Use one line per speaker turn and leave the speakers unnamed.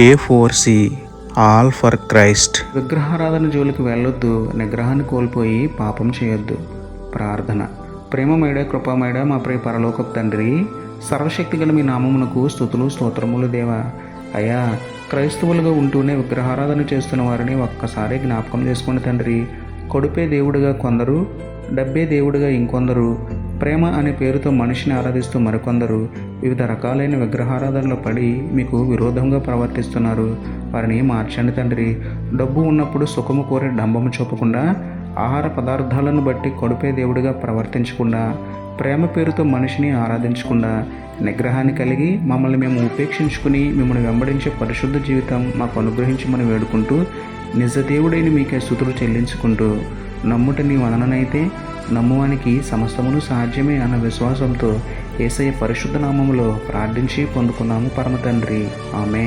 A4C all for Christ. విగ్రహారాధన జోలికి వెళ్ళొద్దు, నిగ్రహాన్ని కోల్పోయి పాపం చేయొద్దు. ప్రార్థన. ప్రేమమేడ కృపామేడ మా ప్రియ పరలోకపు తండ్రి, సర్వశక్తిగల మీ నామమునకు స్తుతులు స్తోత్రములు దేవా. అయ్యా, క్రైస్తవులుగా ఉంటూనే విగ్రహారాధన చేస్తున్న వారిని ఒక్కసారి జ్ఞాపకం చేసుకోండి తండ్రి. కొడుపే దేవుడిగా కొందరు, డబ్బే దేవుడిగా ఇంకొందరు, ప్రేమ అనే పేరుతో మనిషిని ఆరాధిస్తూ మరికొందరు వివిధ రకాలైన విగ్రహారాధనలో పడి మీకు విరోధంగా ప్రవర్తిస్తున్నారు. వారిని మార్చండి తండ్రి. డబ్బు ఉన్నప్పుడు సుఖము కోరి డంబము చూపకుండా, ఆహార పదార్థాలను బట్టి కొడుపే దేవుడిగా ప్రవర్తించకుండా, ప్రేమ పేరుతో మనిషిని ఆరాధించకుండా, నిగ్రహాన్ని కలిగి మమ్మల్ని మేము ఉపేక్షించుకుని మిమ్మల్ని వెంబడించే పరిశుద్ధ జీవితం మాకు అనుగ్రహించమని వేడుకుంటూ, నిజ దేవుడైన మీకే స్తుతులు చెల్లించుకుంటూ, నమ్ముట నీ వలననైతే నమ్మువానికి సమస్తమును సాధ్యమే అన్న విశ్వాసంతో యేసయ్య పరిశుద్ధ నామములో ప్రార్థించి పొందుకున్నాము పరమ తండ్రి. ఆమేన్.